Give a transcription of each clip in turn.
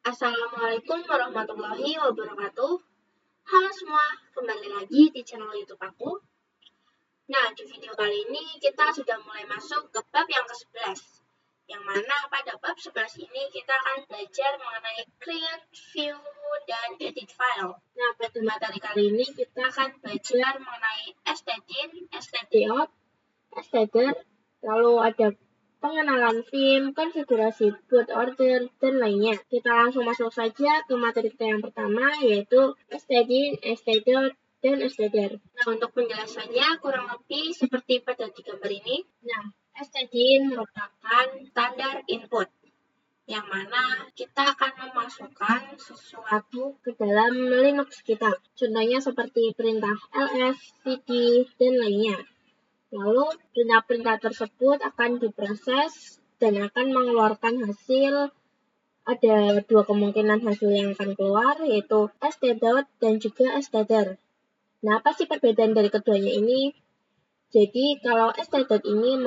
Assalamualaikum warahmatullahi wabarakatuh. Halo semua, kembali lagi di channel YouTube aku. Nah, di video kali ini kita sudah mulai masuk ke bab yang ke-11. Yang mana pada bab 11 ini kita akan belajar mengenai create, view, dan edit file. Nah, pada materi kali ini kita akan belajar mengenai stdin, stdout, stder, lalu ada pengenalan theme, konfigurasi boot order, dan lainnya. Kita langsung masuk saja ke materi kita yang pertama, yaitu stdin, stdout, dan stder. Nah, untuk penjelasannya kurang lebih seperti pada di gambar ini. Nah, stdin merupakan standar input, yang mana kita akan memasukkan sesuatu ke dalam Linux kita. Contohnya seperti perintah ls, cd, dan lainnya. Lalu perintah-perintah tersebut akan diproses dan akan mengeluarkan hasil. Ada dua kemungkinan hasil yang akan keluar, yaitu stdout dan juga stder. Nah, apa sih perbedaan dari keduanya ini? Jadi kalau stdout ini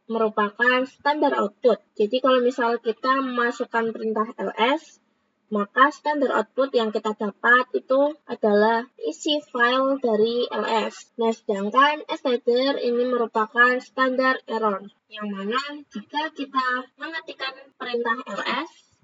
merupakan standar output. Jadi kalau misal kita memasukkan perintah ls, maka standar output yang kita dapat itu adalah isi file dari ls. Nah, sedangkan stder ini merupakan standar error, yang mana jika kita mengetikkan perintah ls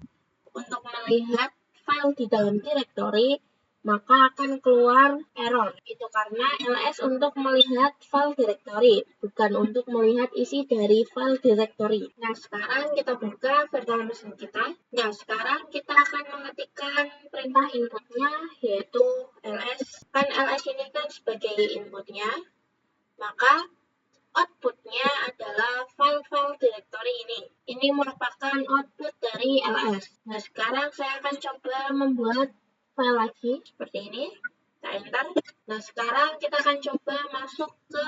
untuk melihat file di dalam directory, maka akan keluar error. Itu karena ls untuk melihat file directory, bukan untuk melihat isi dari file directory. Nah, sekarang kita buka virtual machine kita. Nah, sekarang kita akan mengetikkan perintah inputnya, yaitu ls. Kan ls ini kan sebagai inputnya, maka outputnya adalah file-file directory ini. Ini merupakan output dari ls. Nah, sekarang saya akan coba membuat file lagi seperti ini. Kita enter. Nah, sekarang kita akan coba masuk ke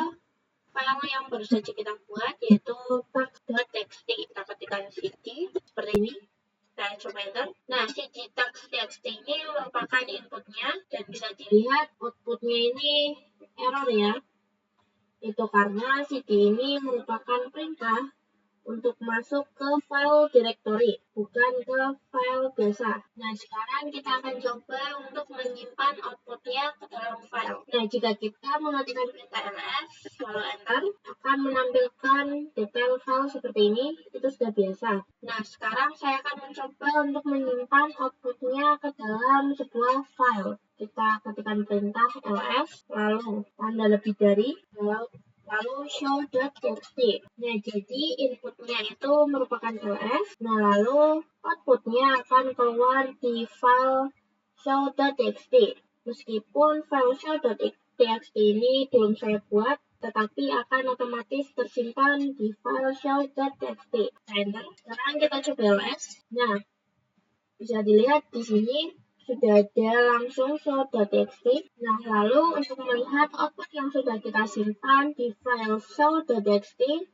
file yang baru saja kita buat, yaitu tax.txt. Kita ketikkan cd seperti ini. Kita coba enter. Nah, cd tax.txt ini merupakan inputnya dan bisa dilihat outputnya ini error ya. Itu karena cd ini merupakan perintah untuk masuk ke file directory, bukan ke file biasa. Nah, sekarang kita akan coba untuk menyimpan outputnya ke dalam file. Nah, jika kita mengetikkan perintah ls, lalu enter, akan menampilkan detail file seperti ini, itu sudah biasa. Nah, sekarang saya akan mencoba untuk menyimpan outputnya ke dalam sebuah file. Kita ketikkan perintah ls, lalu tanda lebih dari, lalu show.txt. Nah, jadi inputnya itu merupakan ls. Nah, lalu outputnya akan keluar di file show.txt. Meskipun file show.txt ini belum saya buat, tetapi akan otomatis tersimpan di file show.txt. Enter. Sekarang kita coba ls. Nah, bisa dilihat di sini sudah ada langsung show.txt. Nah, lalu untuk melihat output yang sudah kita simpan di file show.txt,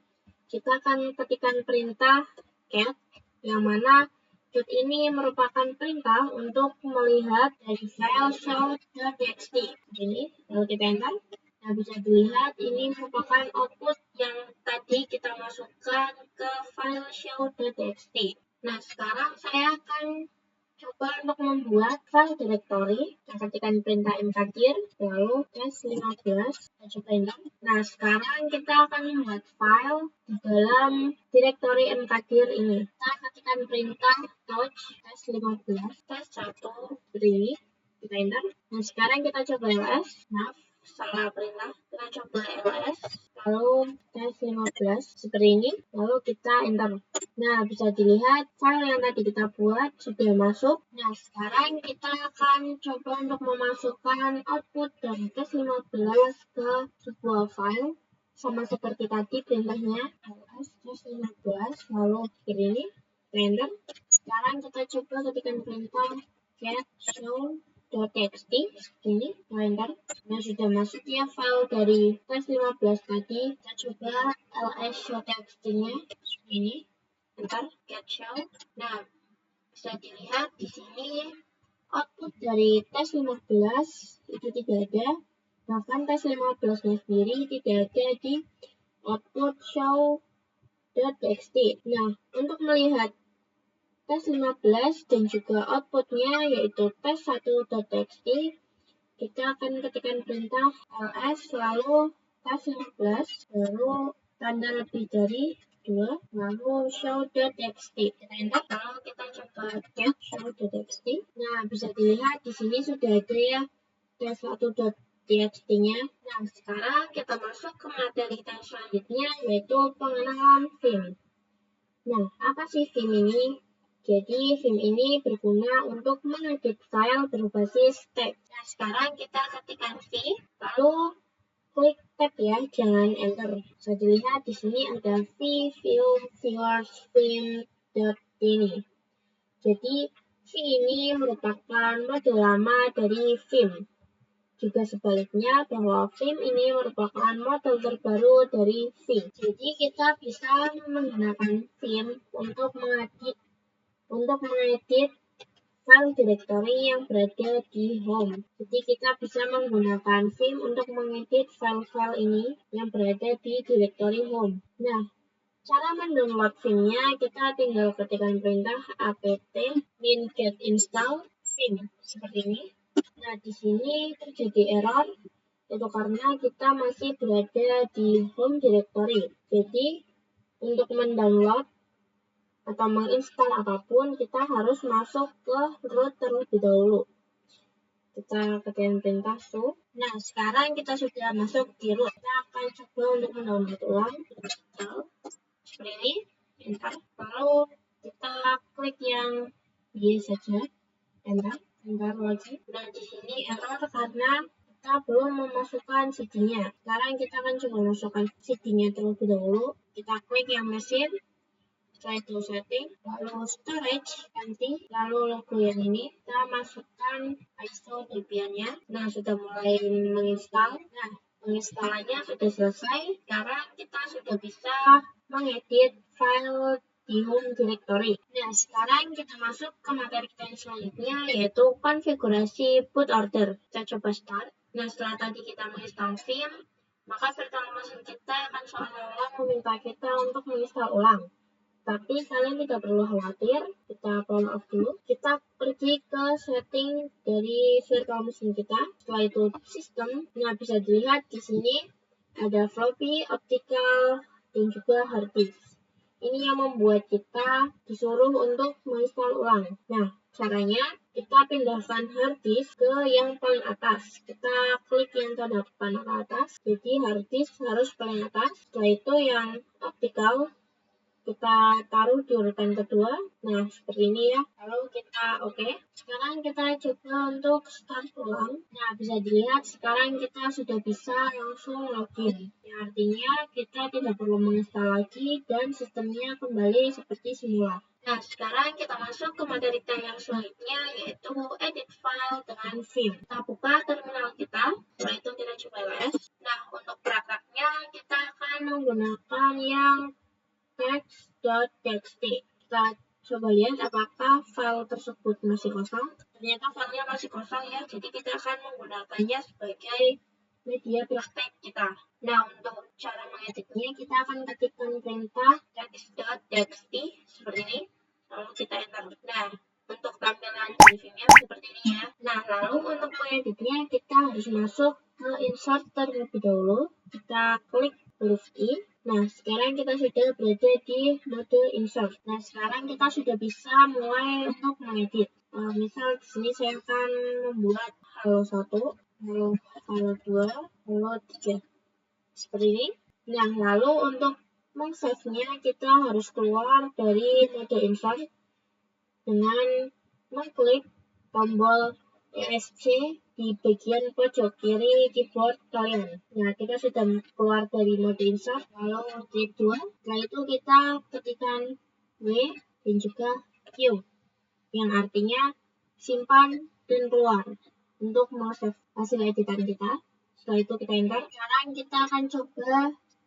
kita akan ketikkan perintah cat, yang mana cat ini merupakan perintah untuk melihat dari file show.txt. Ini, lalu kita enter. Nah, bisa dilihat ini merupakan output yang tadi kita masukkan ke file show.txt. Nah, sekarang saya akan coba untuk membuat file directory. Kita ketikkan perintah mkdir, lalu test15. Kita coba enter. Nah, sekarang kita akan membuat file di dalam directory mkdir ini. Kita ketikkan perintah touch test15, test1, ini. Kita enter. Nah, sekarang kita coba ls. Maaf, salah perintah. Kita coba ls, lalu test15 seperti ini, lalu kita enter. Nah, bisa dilihat file yang tadi kita buat sudah masuk. Nah, sekarang kita akan coba untuk memasukkan output dari test15 ke sebuah file, sama seperti tadi perintahnya ls test15, lalu seperti ini, enter. Sekarang kita coba ketikkan perintah cat show.txt ini, enter. Nah, sudah masuk ya file dari test15 tadi. Kita coba ls show.txt-nya ini, enter, get show. Nah, bisa dilihat di sini output dari test15 itu tidak ada, bahkan test15-nya sendiri tidak ada di output show.txt. Nah, untuk melihat tes 15 dan juga outputnya yaitu tes1.txt. Kita akan ketikkan perintah ls lalu tes 15 lalu tanda lebih dari 2 lalu show.txt. Kita enter lalu kita coba get show.txt. Nah, bisa dilihat di sini sudah ada ya tes1.txt-nya. Nah, sekarang kita masuk ke materi kita selanjutnya yaitu pengenalan theme. Nah, apa sih theme ini? Jadi, theme ini berguna untuk mengedit file berbasis teks. Nah, sekarang kita ketikkan V, lalu klik tab ya, jangan enter. Bisa dilihat di sini ada view viewers theme.ini. Jadi, V ini merupakan model lama dari theme. Juga sebaliknya bahwa theme ini merupakan model terbaru dari theme. Jadi kita bisa menggunakan theme untuk mengedit file directory yang berada di home. Jadi kita bisa menggunakan theme untuk mengedit file-file ini yang berada di directory home. Nah, cara mendownload theme-nya kita tinggal ketikkan perintah apt min get install theme seperti ini. Nah, di sini terjadi error, itu karena kita masih berada di home directory. Jadi, untuk mendownload atau menginstal apapun, kita harus masuk ke root terlebih dahulu. Kita ketikkan perintah show. Nah, sekarang kita sudah masuk di root. Kita akan coba untuk mendownload ulang. Seperti ini, enter. Lalu kita klik yang Y saja, enter lagi. Nah, di sini error karena kita belum memasukkan CD-nya. Sekarang kita akan coba masukkan CD-nya terlebih dahulu. Kita klik yang mesin, setelah itu setting, lalu storage ganti, lalu logo yang ini kita masukkan ISO DB-nya. Nah, sudah mulai menginstal. Nah, penginstalannya sudah selesai. Sekarang kita sudah bisa mengedit file di home directory. Nah, sekarang kita masuk ke materi kita yang selanjutnya yaitu konfigurasi boot order. Kita coba start. Nah, setelah tadi kita menginstal theme, maka virtual machine kita akan seolah-olah meminta kita untuk menginstal ulang. Tapi kalian tidak perlu khawatir, kita turn off dulu. Kita pergi ke setting dari virtual machine kita. Setelah itu sistem. Nah, bisa dilihat di sini ada floppy, optical, dan juga hard disk. Ini yang membuat kita disuruh untuk menginstal ulang. Nah, caranya kita pindahkan hard disk ke yang paling atas. Kita klik yang tanda panah ke atas. Jadi hard disk harus paling atas. Setelah itu yang optical kita taruh di urutan kedua. Nah, seperti ini ya. Lalu kita oke. Sekarang kita coba untuk start ulang. Nah, bisa dilihat sekarang kita sudah bisa langsung login. Yang artinya kita tidak perlu menginstal lagi dan sistemnya kembali seperti semula. Nah, sekarang kita masuk ke materi kita yang selanjutnya yaitu edit file dengan Vim. Kita buka terminal kita. Setelah itu kita coba ls. Nah, untuk prakteknya kita akan menggunakan yang text.txt. Kita coba lihat apakah file tersebut masih kosong. Ternyata filenya masih kosong ya, jadi kita akan menggunakannya sebagai media praktek kita. Nah, untuk cara mengeditnya kita akan ketikkan perintah text.txt seperti ini. Lalu kita enter. Nah, untuk tampilan di Vimnya seperti ini ya. Nah, lalu untuk mengeditnya kita harus masuk ke insert terlebih dahulu. Kita klik huruf I. Nah, sekarang kita sudah berada di mode insert. Nah, sekarang kita sudah bisa mulai untuk mengedit. Misal di sini saya akan membuat halo 1, halo 2, halo 3. Seperti ini. Nah, lalu untuk meng-save-nya kita harus keluar dari mode insert dengan mengklik tombol ESC di bagian pojok kiri keyboard kalian. Nah, kita sudah keluar dari mode insert, lalu klik 2. Setelah itu kita ketikkan W dan juga Q, yang artinya simpan dan keluar untuk men-save hasil editan kita. Setelah itu kita enter. Sekarang kita akan coba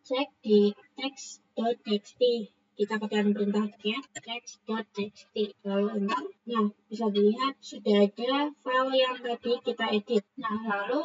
cek di text.txt. kita ketikkan perintah get text.txt lalu enter. Nah, bisa dilihat sudah ada file yang tadi kita edit. Lalu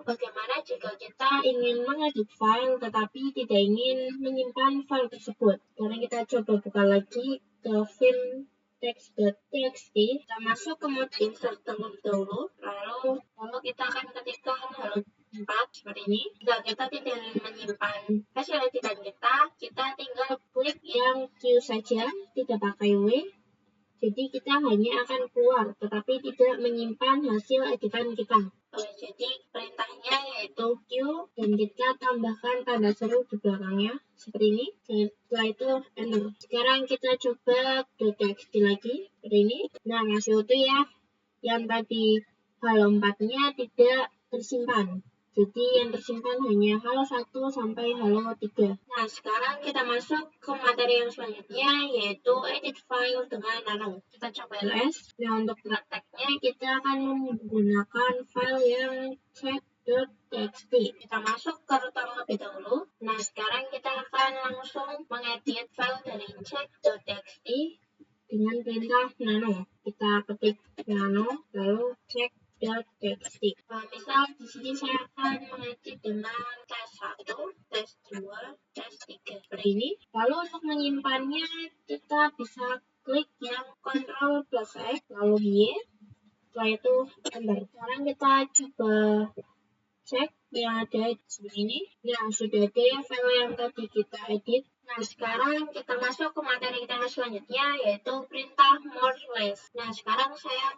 bagaimana jika kita ingin mengedit file tetapi tidak ingin menyimpan file tersebut? Sekarang kita coba buka lagi ke film text.txt, kita masuk ke mode insert terlebih dahulu, lalu kita akan ketikkan halo 4 seperti ini. Jika kita tidak ingin menyimpan hasil editan kita tinggal klik yang Q saja, tidak pakai W. Jadi kita hanya akan keluar, tetapi tidak menyimpan hasil editan kita. Jadi perintahnya yaitu Q dan kita tambahkan tanda seru di belakangnya seperti ini. Setelah itu enter. Sekarang kita coba .txt lagi seperti ini. Nah, masih utuh ya. Yang tadi halo 4-nya tidak tersimpan. Jadi yang tersimpan hanya halo 1 sampai halo 3. Nah, sekarang kita masuk ke materi yang selanjutnya, yaitu edit file dengan nano. Kita coba ls. Nah, untuk prakteknya kita akan menggunakan file yang check.txt. Kita masuk ke router lebih dahulu. Nah, sekarang kita akan langsung mengedit file dari check.txt dengan perintah nano. Kita ketik nano, lalu check.txt. Misal di sini saya akan mengedit dengan tes 1, tes 2, tes 3 seperti ini. Lalu untuk menyimpannya kita bisa klik yang Ctrl plus X, lalu Y. Setelah itu enter. Sekarang kita coba cek yang ada seperti ini. Nah, sudah ada ya file yang tadi kita edit. Nah, sekarang kita masuk ke materi kita selanjutnya, yaitu perintah more less. Nah, sekarang saya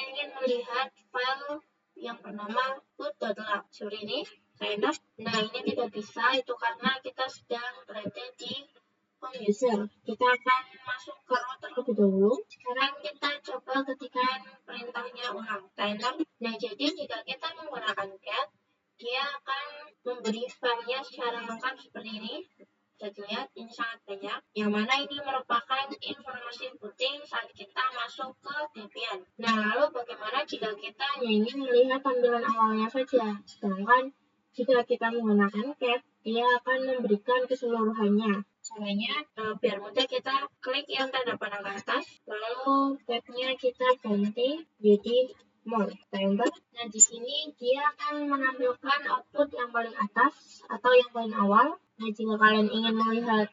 ingin melihat file yang bernama put.log seperti ini. Saya enter. Nah, ini tidak bisa, itu karena kita sedang berada di home user. Kita akan masuk ke root terlebih dahulu. Sekarang kita coba ketikkan perintahnya ulang. Enter. Nah, jadi jika kita menggunakan get, dia akan memberi filenya secara lengkap seperti ini. Bisa dilihat ini sangat banyak, yang mana ini merupakan informasi penting saat kita masuk ke Debian. Nah, lalu bagaimana jika kita hanya ingin melihat tampilan awalnya saja, sedangkan jika kita menggunakan cat, dia akan memberikan keseluruhannya. Caranya, biar mudah kita klik yang tanda panah ke atas, lalu tab-nya kita ganti jadi more. Enter. Nah, di sini dia akan menampilkan output yang paling atas atau yang paling awal. Nah, jika kalian ingin melihat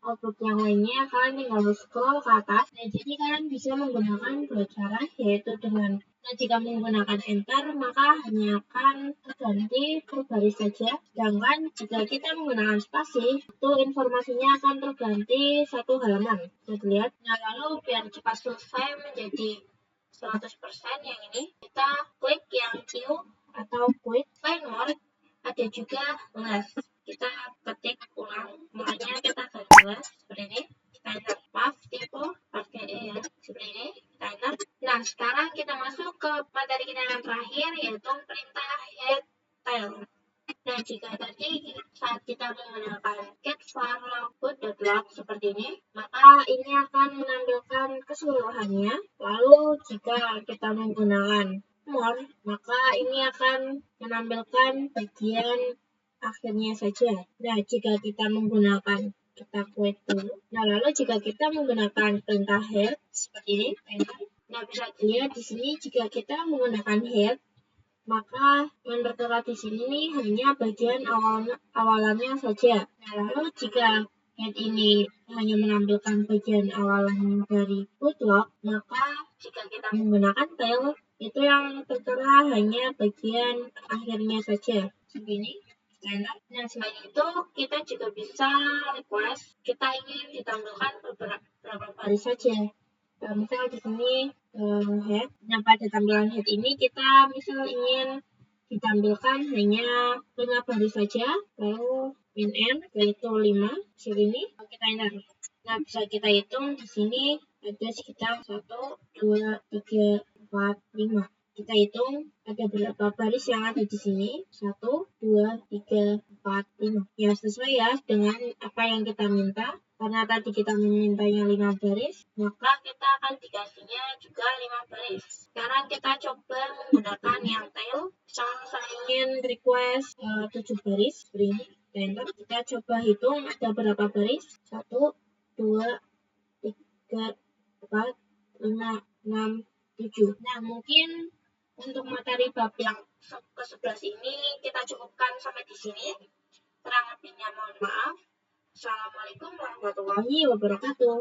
output yang lainnya, kalian tinggal scroll ke atas. Nah, jadi kalian bisa menggunakan dua cara, yaitu dengan jika menggunakan enter, maka hanya akan terganti per baris saja. Sedangkan jika kita menggunakan spasi, itu informasinya akan terganti satu halaman. Bisa dilihat. Nah, lalu biar cepat selesai menjadi 100% yang ini, kita klik yang Q atau quit. Selain more, ada juga less. Kita ketik ulang, makanya kita ganti less seperti ini. Kita enter. Maaf, tipe pakai E ya, seperti ini. Kita enter. Nah, sekarang kita masuk ke materi kita yang terakhir, yaitu perintah head tail. Nah, jika tadi saat kita menggunakan get var log seperti ini, maka ini akan menampilkan keseluruhannya. Lalu jika kita menggunakan more, maka ini akan menampilkan bagian akhirnya saja. Nah, jika kita menggunakan kita quit dulu. Nah, lalu jika kita menggunakan perintah head seperti ini, nah bisa dilihat di sini jika kita menggunakan head, maka yang tertera di sini hanya bagian awalannya saja. Nah, lalu jika head ini hanya menampilkan bagian awalan dari put.log, maka jika kita menggunakan tail, itu yang tertera hanya bagian akhirnya saja. Seperti ini. Nah, selain itu kita juga bisa request kita ingin ditampilkan beberapa baris saja. Misal di sini head. Nah, pada tampilan head ini kita misal ingin ditampilkan hanya 5 baris saja, lalu min n yaitu 5 seperti ini. Kita enter. Nah, bisa kita hitung di sini ada sekitar 1, 2, 3, 4, 5. Kita hitung ada berapa baris yang ada di sini. 1, 2, 3, 4, 5. Ya, sesuai ya dengan apa yang kita minta. Karena tadi kita memintanya 5 baris, maka kita akan dikasihnya juga 5 baris. Sekarang kita coba menggunakan yang tail. Misal saya ingin request 7 baris, seperti ini. Bentar, kita coba hitung ada berapa baris. 1, 2, 3, 4, 5, 6, 7. Nah, mungkin untuk materi bab yang ke-11 ini kita cukupkan sampai di sini. Kurang lebihnya mohon maaf. Assalamualaikum warahmatullahi wabarakatuh.